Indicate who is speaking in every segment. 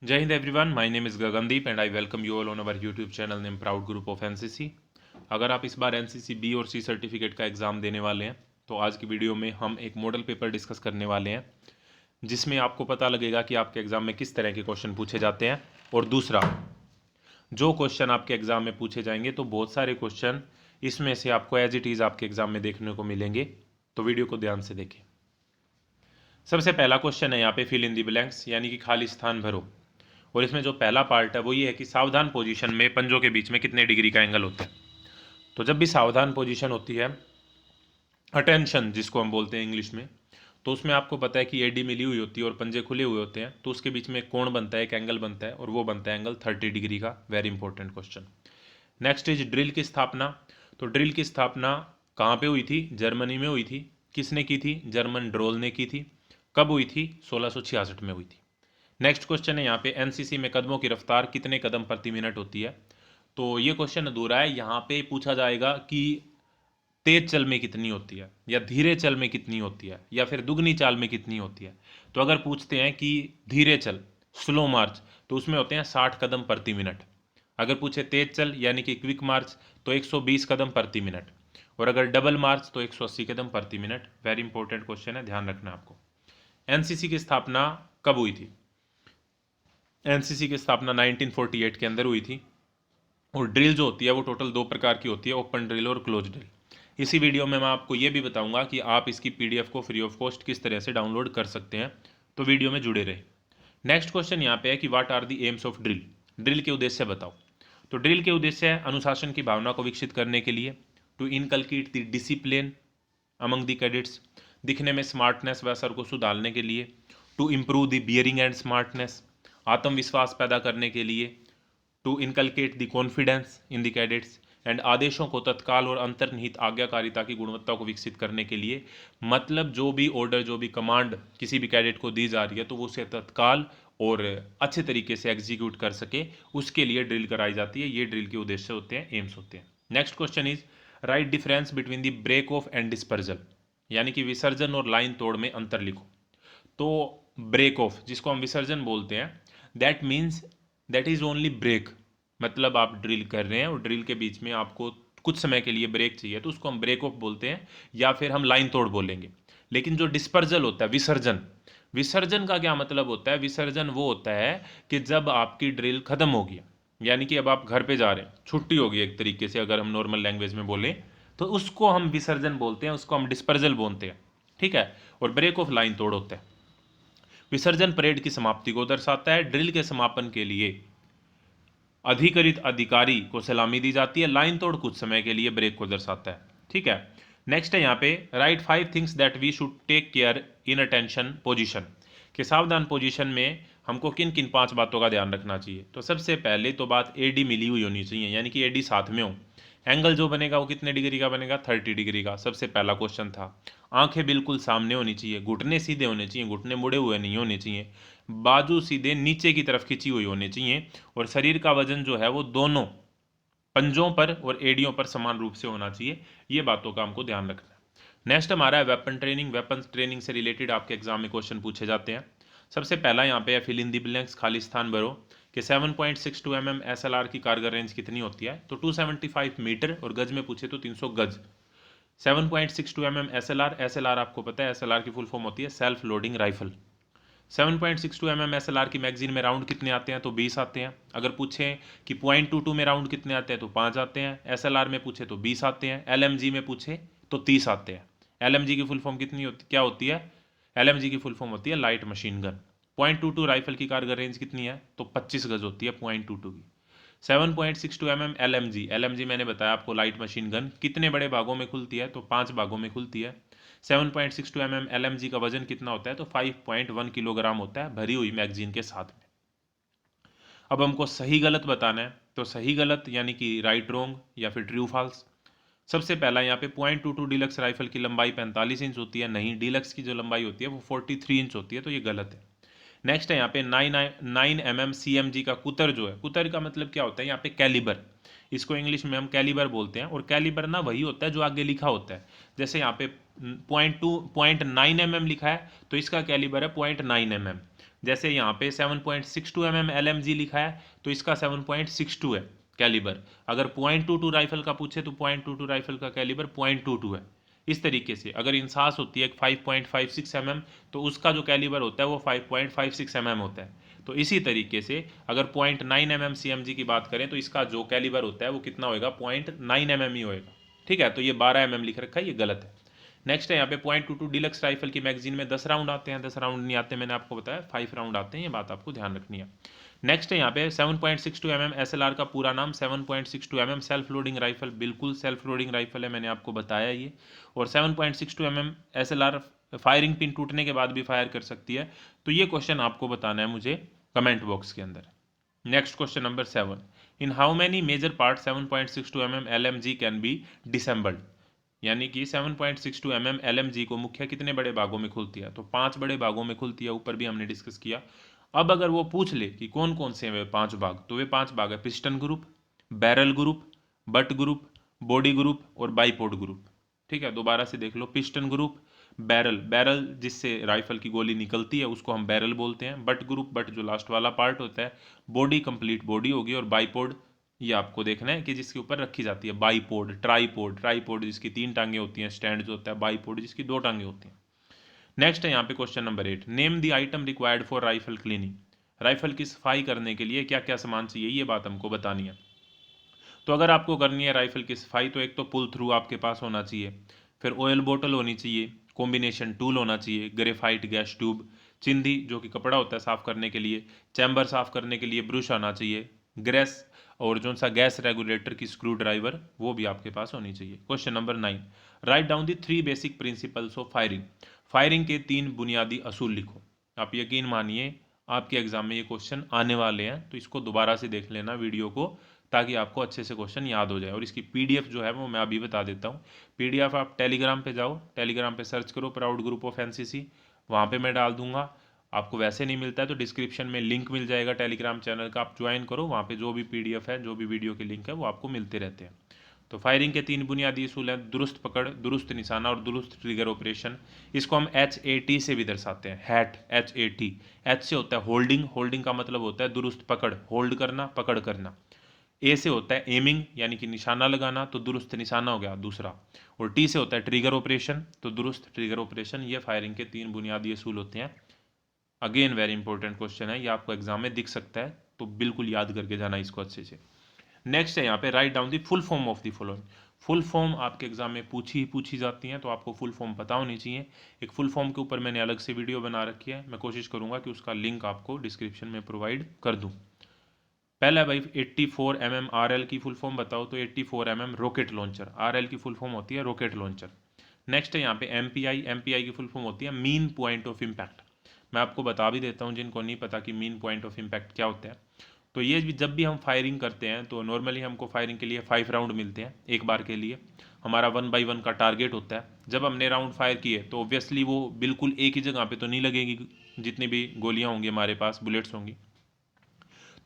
Speaker 1: Jai Hind everyone, my name is Gagandeep and I welcome you all on our YouTube channel named Proud Group of NCC। अगर आप इस बार NCC B और C certificate का exam देने वाले हैं तो आज की वीडियो में हम एक मॉडल पेपर डिस्कस करने वाले हैं जिसमें आपको पता लगेगा कि आपके एग्ज़ाम में किस तरह के क्वेश्चन पूछे जाते हैं। और दूसरा, जो क्वेश्चन आपके एग्ज़ाम में पूछे जाएंगे तो बहुत सारे क्वेश्चन इसमें से आपको एज इट इज़ आपके एग्ज़ाम में देखने को मिलेंगे, तो वीडियो को ध्यान से देखें। सबसे पहला क्वेश्चन है यहाँ पे फिल इन दी ब्लैंक्स, यानी कि खाली स्थान भरो। और इसमें जो पहला पार्ट है वो ये है कि सावधान पोजीशन में पंजों के बीच में कितने डिग्री का एंगल होता है। तो जब भी सावधान पोजीशन होती है, अटेंशन जिसको हम बोलते हैं इंग्लिश में, तो उसमें आपको पता है कि एडी मिली हुई होती है और पंजे खुले हुए होते हैं, तो उसके बीच में एक कोण बनता है, एक एंगल बनता है और वो बनता है एंगल 30 डिग्री का। Very important question. Next is drill की स्थापना। तो ड्रिल की स्थापना कहाँ पे हुई थी? जर्मनी में हुई थी। किसने की थी? जर्मन ड्रोल ने की थी। कब हुई थी? 1666 में हुई थी। नेक्स्ट क्वेश्चन है यहाँ पे एनसीसी में कदमों की रफ्तार कितने कदम प्रति मिनट होती है। तो ये क्वेश्चन अधूरा है, यहाँ पे पूछा जाएगा कि तेज चल में कितनी होती है या धीरे चल में कितनी होती है या फिर दुगनी चाल में कितनी होती है। तो अगर पूछते हैं कि धीरे चल, स्लो मार्च, तो उसमें होते हैं 60 कदम प्रति मिनट। अगर पूछे तेज चल यानी कि क्विक मार्च तो 120 कदम प्रति मिनट। और अगर डबल मार्च तो 180 कदम प्रति मिनट। वेरी इंपॉर्टेंट क्वेश्चन है, ध्यान रखना आपको। एनसीसी की स्थापना कब हुई थी? एनसीसी की स्थापना 1948 के अंदर हुई थी। और ड्रिल जो होती है वो टोटल दो प्रकार की होती है, ओपन ड्रिल और क्लोज ड्रिल। इसी वीडियो में मैं आपको ये भी बताऊंगा कि आप इसकी पीडीएफ को फ्री ऑफ कॉस्ट किस तरह से डाउनलोड कर सकते हैं, तो वीडियो में जुड़े रहे। नेक्स्ट क्वेश्चन यहाँ पे है कि what are the aims of drill. Drill के उद्देश्य बताओ। तो ड्रिल के उद्देश्य है अनुशासन की भावना को विकसित करने के लिए, to inculcate the discipline among the cadets, दिखने में स्मार्टनेस व असर को सुधारने के लिए, to improve the bearing and smartness, आत्मविश्वास पैदा करने के लिए, to inculcate the confidence in the cadets, and आदेशों को तत्काल और अंतर्निहित आज्ञाकारिता की गुणवत्ता को विकसित करने के लिए। मतलब जो भी ऑर्डर, जो भी कमांड किसी भी कैडेट को दी जा रही है तो वो उसे तत्काल और अच्छे तरीके से एग्जीक्यूट कर सके, उसके लिए ड्रिल कराई जाती है। ये ड्रिल के उद्देश्य होते हैं, एम्स होते हैं। Next question is write difference between the break off and dispersal, यानी कि विसर्जन और लाइन तोड़ में अंतर लिखो। तो ब्रेक ऑफ जिसको हम विसर्जन बोलते हैं, that means that is only break. मतलब आप ड्रिल कर रहे हैं और ड्रिल के बीच में आपको कुछ समय के लिए ब्रेक चाहिए तो उसको हम ब्रेक ऑफ बोलते हैं, या फिर हम लाइन तोड़ बोलेंगे। लेकिन जो डिस्पर्जल होता है, विसर्जन, विसर्जन का क्या मतलब होता है? विसर्जन वो होता है कि जब आपकी ड्रिल खत्म हो गई, यानी कि अब आप घर पे जा रहे हैं, छुट्टी होगी एक तरीके से अगर हम नॉर्मल लैंग्वेज में बोलें, तो उसको हम विसर्जन बोलते हैं, उसको हम डिस्पर्जल बोलते हैं। ठीक है। और ब्रेक ऑफ लाइन तोड़ होता है। विसर्जन परेड की समाप्ति को दर्शाता है। ड्रिल के समापन के लिए अधिकृत अधिकारी को सलामी दी जाती है। लाइन तोड़ कुछ समय के लिए ब्रेक को दर्शाता है। ठीक है। नेक्स्ट है यहाँ पे write 5 things that we should take care in attention position, कि सावधान पोजीशन में हमको किन किन 5 बातों का ध्यान रखना चाहिए। तो सबसे पहले तो बात एडी मिली हुई होनी चाहिए, यानी कि एडी साथ में हो। एंगल जो बनेगा वो कितने डिग्री का बनेगा? 30 डिग्री का। सबसे पहला क्वेश्चन था। आंखें बिल्कुल सामने होनी चाहिए, घुटने सीधे होने चाहिए, घुटने मुड़े हुए नहीं होने चाहिए, बाजू सीधे नीचे की तरफ खिंची हुई होनी चाहिए, और शरीर का वजन जो है वो दोनों पंजों पर और एड़ियों पर समान रूप से होना चाहिए। ये बातों का हमको ध्यान रखना है। नेक्स्ट हमारा है वेपन ट्रेनिंग। वेपन ट्रेनिंग से रिलेटेड आपके एग्जाम में क्वेश्चन पूछे जाते हैं। सबसे पहला यहाँ पे है फिल इन दी ब्लैंक्स, खाली स्थान भरो, कि 7.62 mm SLR की कारगर रेंज कितनी होती है। तो 275 मीटर, और गज में पूछे तो 300 गज। 7.62 mm SLR, SLR आपको पता है SLR की फुल फॉर्म होती है self loading rifle. 7.62 mm SLR की मैगजीन में राउंड कितने आते हैं? तो 20 आते हैं। अगर पूछें कि .22 में राउंड कितने आते हैं तो 5 आते हैं। SLR में पूछे तो 20 आते हैं। LMG में पूछे तो 30 आते हैं। LMG की फुल फॉर्म कितनी होती, क्या होती है? LMG की फुल फॉर्म होती है लाइट मशीन गन। .22 राइफल की कारगर रेंज कितनी है? तो 25 गज होती है .22 की। 7.62 mm LMG, LMG मैंने बताया आपको लाइट मशीन गन कितने बड़े भागों में खुलती है? तो 5 भागों में खुलती है। 7.62 mm LMG का वजन कितना होता है? तो 5.1 किलोग्राम होता है भरी हुई मैगजीन के साथ में। अब हमको सही गलत बताना है, तो सही गलत यानी कि राइट रोंग या फिर ट्रू फॉल्स। सबसे पहला यहाँ पे .22 डीलक्स राइफल की लंबाई 45 इंच होती है। नहीं, डीलक्स की जो लंबाई होती है वो 43 इंच होती है, तो ये गलत है। नेक्स्ट है यहाँ पे 9 mm CMG का कुतर जो है, कुतर का मतलब क्या होता है? यहाँ पे कैलिबर, इसको इंग्लिश में हम कैलिबर बोलते हैं। और कैलिबर ना वही होता है जो आगे लिखा होता है। जैसे यहाँ पे .9 mm लिखा है तो इसका कैलिबर है .9 mm। जैसे यहाँ पे 7.62 mm LMG लिखा है तो इसका 7.62 है कैलिबर। अगर .22 राइफल का पूछे तो .22 राइफल का कैलिबर .22 है। इस तरीके से अगर इंसास होती है 5.56 mm तो उसका जो कैलिबर होता है वो 5.56 mm होता है। तो इसी तरीके से अगर 0.9 mm CMG की बात करें तो इसका जो कैलिबर होता है वो कितना होएगा, 0.9 mm ही होएगा। ठीक है, तो ये 12 mm लिख रखा है, ये गलत है। नेक्स्ट है यहाँ पे .22 डिलक्स राइफल की मैगजीन में 10 राउंड आते हैं, 10 राउंड नहीं आते, मैंने आपको बताया 5 राउंड आते हैं, ये बात आपको ध्यान रखनी है। नेक्स्ट है यहाँ पे 7.62 mm SLR का पूरा नाम 7.62 mm सेल्फ लोडिंग राइफल, बिल्कुल सेल्फ लोडिंग राइफल है, मैंने आपको बताया ये। और 7.62 mm SLR फायरिंग पिन टूटने के बाद भी फायर कर सकती है। तो ये क्वेश्चन आपको बताना है मुझे कमेंट बॉक्स के अंदर। Next question number 7, in how many major part 7.62 mm LMG can be disassembled, यानी कि 7.62 mm LMG को मुख्य कितने बड़े भागों में खुलती है, तो 5 बड़े भागों में खुलती है, ऊपर भी हमने डिस्कस किया। अब अगर वो पूछ ले कि कौन कौन से हैं वे 5 भाग, तो वे 5 भाग है piston group, barrel group, but group, body group और बाइपोड ग्रुप। ठीक है, दोबारा से देख लो, पिस्टन ग्रुप, बैरल, बैरल जिससे राइफल की गोली निकलती है उसको हम बैरल बोलते हैं, बट ग्रुप, बट जो लास्ट वाला पार्ट होता है, बॉडी कंप्लीट बॉडी होगी, और बाइपोड ये आपको देखना है कि जिसके ऊपर रखी जाती है, बाईपोड, ट्राईपोड, ट्राईपोड जिसकी 3 टांगे होती हैं, स्टैंड जो होता है, बाईपोड जिसकी 2 टांगे होती हैं। नेक्स्ट है यहाँ पे question number 8, name the item required for rifle cleaning, rifle की सफाई करने के लिए क्या क्या सामान चाहिए, ये बात हमको बतानी है। तो अगर आपको करनी है राइफल की सफाई तो एक तो पुल थ्रू आपके पास होना चाहिए, फिर ऑयल बोतल होनी चाहिए, कॉम्बिनेशन टूल होना चाहिए, ग्रेफाइट गैस ट्यूब, चिंदी जो कि कपड़ा होता है साफ करने के लिए, चैम्बर साफ करने के लिए ब्रश आना चाहिए, ग्रेस और जो सा गैस रेगुलेटर की स्क्रू ड्राइवर वो भी आपके पास होनी चाहिए। Question number 9, write down the 3 basic principles of firing, firing के 3 बुनियादी असूल लिखो। आप यकीन मानिए आपके एग्जाम में ये क्वेश्चन आने वाले हैं, तो इसको दोबारा से देख लेना वीडियो को, ताकि आपको अच्छे से क्वेश्चन याद हो जाए। और इसकी पीडीएफ जो है वो मैं अभी बता देता हूँ। पीडीएफ आप टेलीग्राम पे जाओ, टेलीग्राम पे सर्च करो प्राउड ग्रुप ऑफ एनसीसी, वहाँ पे मैं डाल दूंगा। आपको वैसे नहीं मिलता है तो डिस्क्रिप्शन में लिंक मिल जाएगा टेलीग्राम चैनल का, आप ज्वाइन करो, वहाँ पे जो भी पीडीएफ है, जो भी वीडियो के लिंक है वो आपको मिलते रहते हैं। तो फायरिंग के 3 बुनियादी असूल हैं, दुरुस्त पकड़, दुरुस्त निशाना और दुरुस्त ट्रिगर ऑपरेशन। इसको हम HAT से भी दर्शाते हैं, हैट, HAT। H से होता है होल्डिंग, होल्डिंग का मतलब होता है दुरुस्त पकड़, होल्ड करना, पकड़ करना। ए से होता है एमिंग, यानी कि निशाना लगाना, तो दुरुस्त निशाना हो गया दूसरा। और टी से होता है ट्रिगर ऑपरेशन, तो दुरुस्त ट्रिगर ऑपरेशन। ये फायरिंग के 3 बुनियादी असूल होते हैं। अगेन वेरी इंपॉर्टेंट क्वेश्चन है, ये आपको एग्जाम में दिख सकता है, तो बिल्कुल याद करके जाना इसको अच्छे से। नेक्स्ट है यहाँ पे write down the full form of the following, full form आपके एग्जाम में पूछी जाती हैं, तो आपको फुल फॉर्म पता होनी चाहिए। एक फुल फॉर्म के ऊपर मैंने अलग से वीडियो बना रखी है, मैं कोशिश करूंगा कि उसका लिंक आपको डिस्क्रिप्शन में प्रोवाइड कर दूं। पहला भाई 84 mm RL की फुल फॉर्म बताओ, तो 84 mm रॉकेट लॉन्चर, RL की फुल फॉर्म होती है रॉकेट लॉन्चर। नेक्स्ट है यहाँ पे MPI की फुल फॉर्म होती है मीन पॉइंट ऑफ इम्पैक्ट। मैं आपको बता भी देता हूँ जिनको नहीं पता कि मीन पॉइंट ऑफ इम्पैक्ट क्या होता है। तो ये भी जब भी हम फायरिंग करते हैं तो नॉर्मली हमको फायरिंग के लिए 5 राउंड मिलते हैं एक बार के लिए, हमारा 1 by 1 का टारगेट होता है। जब हमने राउंड फायर किए तो ऑब्वियसली वो बिल्कुल एक ही जगह पे तो नहीं लगेगी, जितनी भी गोलियां होंगी हमारे पास, बुलेट्स होंगी,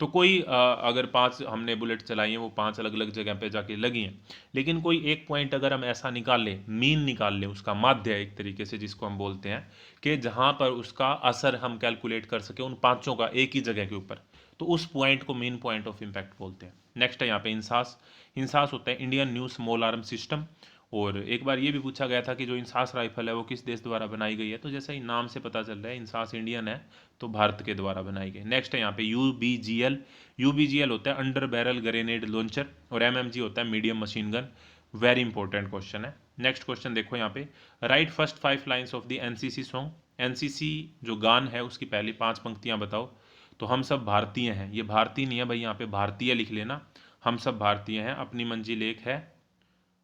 Speaker 1: तो कोई अगर 5 हमने बुलेट चलाई हैं वो 5 अलग अलग जगह पे जाके लगी हैं, लेकिन कोई एक पॉइंट अगर हम ऐसा निकाल लें, मीन निकाल लें, उसका माध्य एक तरीके से जिसको हम बोलते हैं, कि जहाँ पर उसका असर हम कैलकुलेट कर सके उन पाँचों का एक ही जगह के ऊपर, तो उस पॉइंट को मेन पॉइंट ऑफ इम्पैक्ट बोलते हैं। नेक्स्ट है यहाँ पे इंसास, इंसास होता है Indian new small arm system. और एक बार ये भी पूछा गया था कि जो इंसास राइफल है वो किस देश द्वारा बनाई गई है, तो जैसा ही नाम से पता चल रहा है इंसास इंडियन है, तो भारत के द्वारा बनाई गई। नेक्स्ट है यहाँ पे यूबीजीएल होता है अंडर बैरल ग्रेनेड लॉन्चर, और एमएमजी होता है medium machine gun. Very important question है। नेक्स्ट क्वेश्चन देखो यहाँ पे, right first 5 lines of the NCC song, NCC जो गान है उसकी पहली 5 पंक्तियाँ बताओ। तो हम सब भारतीय हैं, ये भारतीय नहीं है भाई, यहाँ पे भारतीय लिख लेना, हम सब भारतीय हैं, अपनी मंजिल एक है,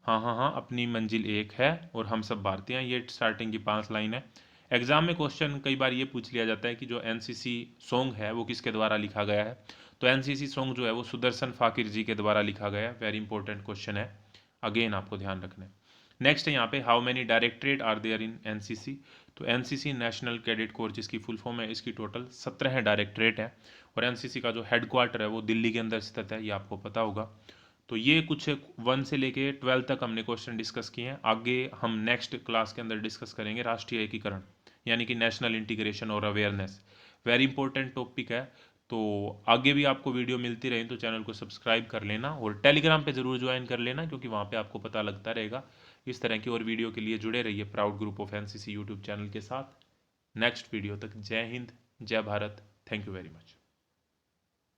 Speaker 1: हाँ हाँ हाँ अपनी मंजिल एक है, और हम सब भारतीय हैं, ये स्टार्टिंग की 5 लाइन है। एग्जाम में क्वेश्चन कई बार ये पूछ लिया जाता है कि जो एनसीसी सॉन्ग है वो किसके द्वारा लिखा गया है, तो एनसीसी सॉन्ग जो है वो सुदर्शन फाकिर जी के द्वारा लिखा गया है। वेरी इंपॉर्टेंट क्वेश्चन है, अगेन आपको ध्यान रखना है। नेक्स्ट है यहाँ पे, how many directorate are there in NCC, तो एनसीसी नेशनल कैडेट कोर जिसकी फुल फॉर्म है, इसकी टोटल 17 डायरेक्टरेट है, और एनसीसी का जो हेडक्वार्टर है वो दिल्ली के अंदर स्थित है, ये आपको पता होगा। तो ये कुछ 1 से लेके 12 तक हमने क्वेश्चन डिस्कस किए हैं। आगे हम नेक्स्ट क्लास के अंदर डिस्कस करेंगे राष्ट्रीय एकीकरण, यानी कि नेशनल इंटीग्रेशन और अवेयरनेस। वेरी इंपॉर्टेंट टॉपिक है। तो आगे भी आपको वीडियो मिलती रहे तो चैनल को सब्सक्राइब कर लेना और टेलीग्राम पे ज़रूर ज्वाइन कर लेना, क्योंकि वहाँ पे आपको पता लगता रहेगा। इस तरह की और वीडियो के लिए जुड़े रहिए proud group of NCC YouTube channel के साथ। नेक्स्ट वीडियो तक जय हिंद, जय Bharat. Thank you very much.